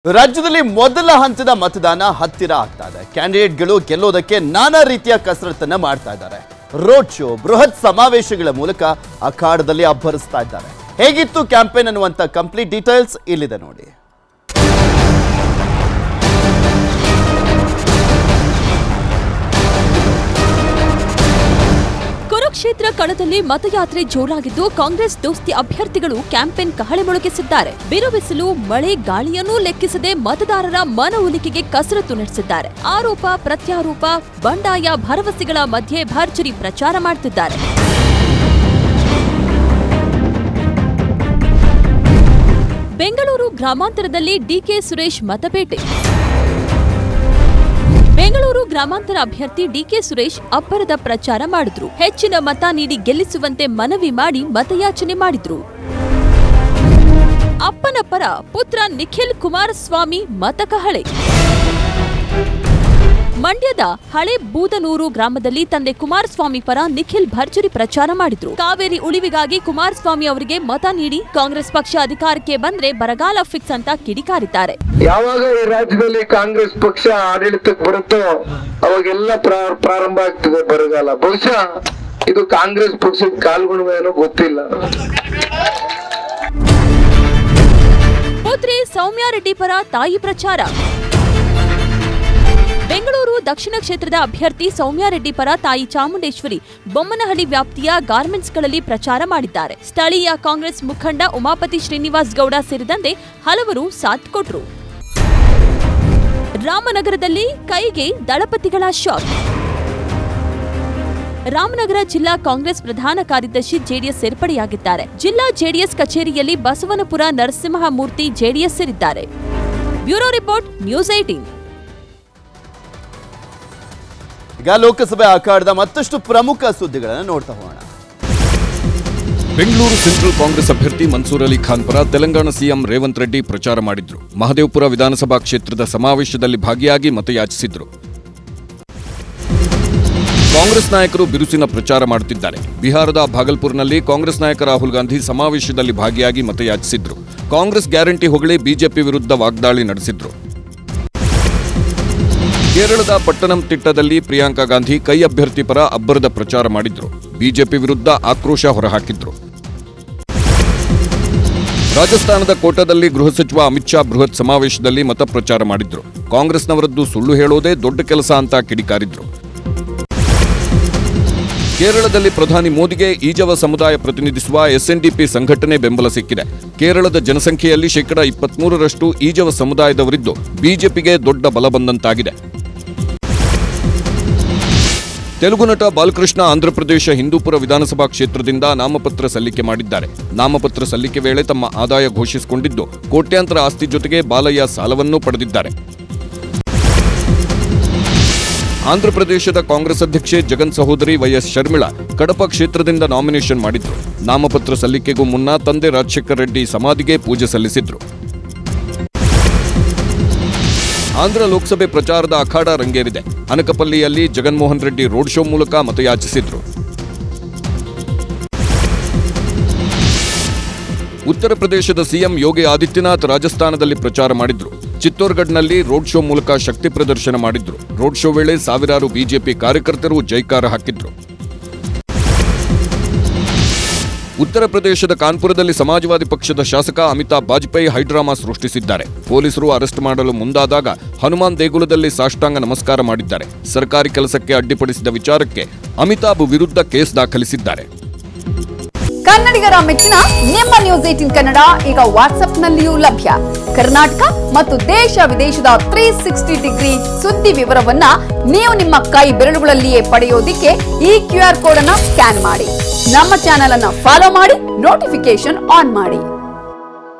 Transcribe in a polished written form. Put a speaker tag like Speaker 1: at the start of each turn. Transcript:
Speaker 1: ರಾಜ್ಯದಲ್ಲಿ ಮೊದಲ ಹಂತದ ಮತದಾನ ಹತ್ತಿರ ಆಗ್ತಾ ಇದೆ. ಕ್ಯಾಂಡಿಡೇಟ್ಗಳು ಗೆಲ್ಲೋದಕ್ಕೆ ನಾನಾ ರೀತಿಯ ಕಸರತ್ತನ್ನ ಮಾಡ್ತಾ ಇದ್ದಾರೆ. ರೋಡ್ ಶೋ, ಬೃಹತ್ ಸಮಾವೇಶಗಳ ಮೂಲಕ ಅಖಾಡದಲ್ಲಿ ಅಬ್ಬರಿಸ್ತಾ ಇದ್ದಾರೆ. ಹೇಗಿತ್ತು ಕ್ಯಾಂಪೇನ್ ಅನ್ನುವಂತ ಕಂಪ್ಲೀಟ್ ಡೀಟೇಲ್ಸ್ ಇಲ್ಲಿದೆ ನೋಡಿ.
Speaker 2: ಕುರುಕ್ಷೇತ್ರ ಕಣದಲ್ಲಿ ಮತಯಾತ್ರೆ ಜೋರಾಗಿದ್ದು ಕಾಂಗ್ರೆಸ್ ದೋಸ್ತಿ ಅಭ್ಯರ್ಥಿಗಳು ಕ್ಯಾಂಪೇನ್ ಕಹಳೆ ಮೊಳಗಿಸಿದ್ದಾರೆ. ಬಿರುಬಿಸಿಲು, ಮಳೆ, ಗಾಳಿಯನ್ನೂ ಲೆಕ್ಕಿಸದೆ ಮತದಾರರ ಮನವೊಲಿಕೆಗೆ ಕಸರತ್ತು ನಡೆಸಿದ್ದಾರೆ. ಆರೋಪ ಪ್ರತ್ಯಾರೋಪ, ಬಂಡಾಯ, ಭರವಸೆಗಳ ಮಧ್ಯೆ ಭರ್ಜರಿ ಪ್ರಚಾರ ಮಾಡುತ್ತಿದ್ದಾರೆ. ಬೆಂಗಳೂರು ಗ್ರಾಮಾಂತರದಲ್ಲಿ ಡಿಕೆ ಸುರೇಶ್ ಮತಬೇಟೆ. ಬೆಂಗಳೂರು ಗ್ರಾಮಾಂತರ ಅಭ್ಯರ್ಥಿ ಡಿಕೆ ಸುರೇಶ್ ಅಬ್ಬರದ ಪ್ರಚಾರ ಮಾಡಿದ್ರು. ಹೆಚ್ಚಿನ ಮತ ನೀಡಿ ಗೆಲ್ಲಿಸುವಂತೆ ಮನವಿ ಮಾಡಿ ಮತಯಾಚನೆ ಮಾಡಿದ್ರು. ಅಪ್ಪನ ಪರ ಪುತ್ರ ನಿಖಿಲ್ ಕುಮಾರಸ್ವಾಮಿ ಮತಕಹಳೆ. ಮಂಡ್ಯದ ಹಳೆ ಬೂದನೂರು ಗ್ರಾಮದಲ್ಲಿ ತಂದೆ ಕುಮಾರಸ್ವಾಮಿ ಪರ ನಿಖಿಲ್ ಭರ್ಜರಿ ಪ್ರಚಾರ ಮಾಡಿದ್ರು. ಕಾವೇರಿ ಉಳಿವಿಗಾಗಿ ಕುಮಾರಸ್ವಾಮಿ ಅವರಿಗೆ ಮತ ನೀಡಿ ಕಾಂಗ್ರೆಸ್ ಪಕ್ಷ ಅಧಿಕಾರಕ್ಕೆ ಬಂದ್ರೆ ಬರಗಾಲ ಫಿಕ್ಸ್ ಅಂತ ಕಿಡಿಕಾರಿದ್ದಾರೆ.
Speaker 3: ಯಾವಾಗ ಈ ರಾಜ್ಯದಲ್ಲಿ ಕಾಂಗ್ರೆಸ್ ಪಕ್ಷ ಆಡಳಿತಕ್ಕೆ ಬರುತ್ತೋ ಅವಾಗೆಲ್ಲ ಪ್ರಾರಂಭ ಆಗ್ತದೆ ಬರಗಾಲ. ಬಹುಶಃ ಇದು ಕಾಂಗ್ರೆಸ್ ಪಕ್ಷದ ಕಾಲ್ಗುಣವೇನೋ ಗೊತ್ತಿಲ್ಲ.
Speaker 2: ಪುತ್ರಿ ಸೌಮ್ಯ ರೆಡ್ಡಿ ಪರ ತಾಯಿ ಪ್ರಚಾರ. ಬೆಂಗಳೂರು ದಕ್ಷಿಣ ಕ್ಷೇತ್ರದ ಅಭ್ಯರ್ಥಿ ಸೌಮ್ಯ ರೆಡ್ಡಿ ಪರ ತಾಯಿ ಚಾಮುಂಡೇಶ್ವರಿ ಬೊಮ್ಮನಹಳ್ಳಿ ವ್ಯಾಪ್ತಿಯ ಗಾರ್ಮೆಂಟ್ಸ್ಗಳಲ್ಲಿ ಪ್ರಚಾರ ಮಾಡಿದ್ದಾರೆ. ಸ್ಥಳೀಯ ಕಾಂಗ್ರೆಸ್ ಮುಖಂಡ ಉಮಾಪತಿ ಶ್ರೀನಿವಾಸ್ ಗೌಡ ಸೇರಿದಂತೆ ಹಲವರು ಸಾಥ್ ಕೊಟ್ರು. ರಾಮನಗರದಲ್ಲಿ ಕೈಗೆ ದಳಪತಿಗಳ ಶಾಕ್. ರಾಮನಗರ ಜಿಲ್ಲಾ ಕಾಂಗ್ರೆಸ್ ಪ್ರಧಾನ ಕಾರ್ಯದರ್ಶಿ ಜೆಡಿಎಸ್ ಸೇರ್ಪಡೆಯಾಗಿದ್ದಾರೆ. ಜಿಲ್ಲಾ ಜೆಡಿಎಸ್ ಕಚೇರಿಯಲ್ಲಿ ಬಸವನಪುರ ನರಸಿಂಹಮೂರ್ತಿ ಜೆಡಿಎಸ್ ಸೇರಿದ್ದಾರೆ. Bureau report, news 18.
Speaker 1: ಈಗ ಲೋಕಸಭೆ ಅಖಾಡದ ಮತ್ತಷ್ಟು ಪ್ರಮುಖ ಸುದ್ದಿಗಳನ್ನು ನೋಡ್ತಾ ಹೋಗೋಣ.
Speaker 4: ಬೆಂಗಳೂರು ಸೆಂಟ್ರಲ್ ಕಾಂಗ್ರೆಸ್ ಅಭ್ಯರ್ಥಿ ಮನ್ಸೂರ್ ಅಲಿ ಖಾನ್ ಪರ ತೆಲಂಗಾಣ ಸಿಎಂ ರೇವಂತ್ ರೆಡ್ಡಿ ಪ್ರಚಾರ ಮಾಡಿದ್ರು. ಮಹದೇವಪುರ ವಿಧಾನಸಭಾ ಕ್ಷೇತ್ರದ ಸಮಾವೇಶದಲ್ಲಿ ಭಾಗಿಯಾಗಿ ಮತಯಾಚಿಸಿದ್ರು. ಕಾಂಗ್ರೆಸ್ ನಾಯಕರು ಬಿರುಸಿನ ಪ್ರಚಾರ ಮಾಡುತ್ತಿದ್ದಾರೆ. ಬಿಹಾರದ ಭಾಗಲ್ಪುರ್ನಲ್ಲಿ ಕಾಂಗ್ರೆಸ್ ನಾಯಕ ರಾಹುಲ್ ಗಾಂಧಿ ಸಮಾವೇಶದಲ್ಲಿ ಭಾಗಿಯಾಗಿ ಮತಯಾಚಿಸಿದ್ರು. ಕಾಂಗ್ರೆಸ್ ಗ್ಯಾರಂಟಿ ಹೊಗಳಿ ಬಿಜೆಪಿ ವಿರುದ್ಧ ವಾಗ್ದಾಳಿ ನಡೆಸಿದ್ರು. ಕೇರಳದ ಪಟ್ಟಣಂತಿಟ್ಟದಲ್ಲಿ ಪ್ರಿಯಾಂಕಾ ಗಾಂಧಿ ಕೈ ಅಭ್ಯರ್ಥಿ ಪರ ಅಬ್ಬರದ ಪ್ರಚಾರ ಮಾಡಿದ್ರು. ಬಿಜೆಪಿ ವಿರುದ್ಧ ಆಕ್ರೋಶ ಹೊರಹಾಕಿದ್ರು. ರಾಜಸ್ಥಾನದ ಕೋಟಾದಲ್ಲಿ ಗೃಹ ಸಚಿವ ಅಮಿತ್ ಶಾ ಬೃಹತ್ ಸಮಾವೇಶದಲ್ಲಿ ಮತ ಪ್ರಚಾರ ಮಾಡಿದ್ರು. ಕಾಂಗ್ರೆಸ್ನವರದ್ದು ಸುಳ್ಳು ಹೇಳೋದೇ ದೊಡ್ಡ ಕೆಲಸ ಅಂತ ಕಿಡಿಕಾರಿದ್ರು. ಕೇರಳದಲ್ಲಿ ಪ್ರಧಾನಿ ಮೋದಿಗೆ ಈಜವ ಸಮುದಾಯ ಪ್ರತಿನಿಧಿಸುವ ಎಸ್ಎನ್ಡಿಪಿ ಸಂಘಟನೆ ಬೆಂಬಲ ಸಿಕ್ಕಿದೆ. ಕೇರಳದ ಜನಸಂಖ್ಯೆಯಲ್ಲಿ 23% ಈಜವ ಸಮುದಾಯದವರಿದ್ದು ಬಿಜೆಪಿಗೆ ದೊಡ್ಡ ಬಲ ಬಂದಂತಾಗಿದೆ. ತೆಲುಗು ನಟ ಬಾಲಕೃಷ್ಣ ಆಂಧ್ರಪ್ರದೇಶ ಹಿಂದೂಪುರ ವಿಧಾನಸಭಾ ಕ್ಷೇತ್ರದಿಂದ ನಾಮಪತ್ರ ಸಲ್ಲಿಕೆ ಮಾಡಿದ್ದಾರೆ. ನಾಮಪತ್ರ ಸಲ್ಲಿಕೆ ವೇಳೆ ತಮ್ಮ ಆದಾಯ ಘೋಷಿಸಿಕೊಂಡಿದ್ದು ಕೋಟ್ಯಾಂತರ ಆಸ್ತಿ ಜೊತೆಗೆ ಬಾಲಯ್ಯ ಸಾಲವನ್ನೂ ಪಡೆದಿದ್ದಾರೆ. ಆಂಧ್ರಪ್ರದೇಶದ ಕಾಂಗ್ರೆಸ್ ಅಧ್ಯಕ್ಷೆ ಜಗನ್ ಸಹೋದರಿ ವೈಎಸ್ ಶರ್ಮಿಳಾ ಕಡಪ ಕ್ಷೇತ್ರದಿಂದ ನಾಮಿನೇಷನ್ ಮಾಡಿದ್ರು. ನಾಮಪತ್ರ ಸಲ್ಲಿಕೆಗೂ ಮುನ್ನ ತಂದೆ ರಾಜಶೇಖರ್ ರೆಡ್ಡಿ ಸಮಾಧಿಗೆ ಪೂಜೆ ಸಲ್ಲಿಸಿದ್ರು. ಆಂಧ್ರ ಲೋಕಸಭೆ ಪ್ರಚಾರದ ಅಖಾಡ ರಂಗೇರಿದೆ. ಅನಕಪಲ್ಲಿಯಲ್ಲಿ ಜಗನ್ಮೋಹನ್ ರೆಡ್ಡಿ ರೋಡ್ ಶೋ ಮೂಲಕ ಮತಯಾಚಿಸಿದ್ರು. ಉತ್ತರ ಪ್ರದೇಶದ ಸಿಎಂ ಯೋಗಿ ಆದಿತ್ಯನಾಥ್ ರಾಜಸ್ಥಾನದಲ್ಲಿ ಪ್ರಚಾರ ಮಾಡಿದ್ರು. ಚಿತ್ತೋರ್ಗಢ್ನಲ್ಲಿ ರೋಡ್ ಶೋ ಮೂಲಕ ಶಕ್ತಿ ಪ್ರದರ್ಶನ ಮಾಡಿದ್ರು. ರೋಡ್ ಶೋ ವೇಳೆ ಸಾವಿರಾರು ಬಿಜೆಪಿ ಕಾರ್ಯಕರ್ತರು ಜೈಕಾರ ಹಾಕಿದ್ರು. ಉತ್ತರ ಪ್ರದೇಶದ ಕಾನ್ಪುರದಲ್ಲಿ ಸಮಾಜವಾದಿ ಪಕ್ಷದ ಶಾಸಕ ಅಮಿತಾಬ್ ವಾಜಪೇಯಿ ಹೈಡ್ರಾಮಾ ಸೃಷ್ಟಿಸಿದ್ದಾರೆ. ಪೊಲೀಸರು ಅರೆಸ್ಟ್ ಮಾಡಲು ಮುಂದಾದಾಗ ಹನುಮಾನ್ ದೇಗುಲದಲ್ಲಿ ಸಾಷ್ಟಾಂಗ ನಮಸ್ಕಾರ ಮಾಡಿದ್ದಾರೆ. ಸರ್ಕಾರಿ ಕೆಲಸಕ್ಕೆ ಅಡ್ಡಿಪಡಿಸಿದ ವಿಚಾರಕ್ಕೆ ಅಮಿತಾಬ್ ವಿರುದ್ಧ ಕೇಸ್ ದಾಖಲಿಸಿದ್ದಾರೆ.
Speaker 5: ಕನ್ನಡಿಗರ ಮೆಚ್ಚಿನ ನಿಮ್ಮ ನ್ಯೂಸ್ 18 ಕನ್ನಡ ಈಗ ವಾಟ್ಸ್ಆಪ್ನಲ್ಲಿಯೂ ಲಭ್ಯ. ಕರ್ನಾಟಕ ಮತ್ತು ದೇಶ ವಿದೇಶದ 360 ಡಿಗ್ರಿ ಸುದ್ದಿ ವಿವರವನ್ನ ನೀವು ನಿಮ್ಮ ಕೈ ಬೆರಳುಗಳಲ್ಲಿಯೇ ಪಡೆಯೋದಿಕ್ಕೆ ಈ QR ಕೋಡ್ ಅನ್ನು ಸ್ಕ್ಯಾನ್ ಮಾಡಿ. ನಮ್ಮ ಚಾನೆಲ್ ಅನ್ನು ಫಾಲೋ ಮಾಡಿ, ನೋಟಿಫಿಕೇಶನ್ ಆನ್ ಮಾಡಿ.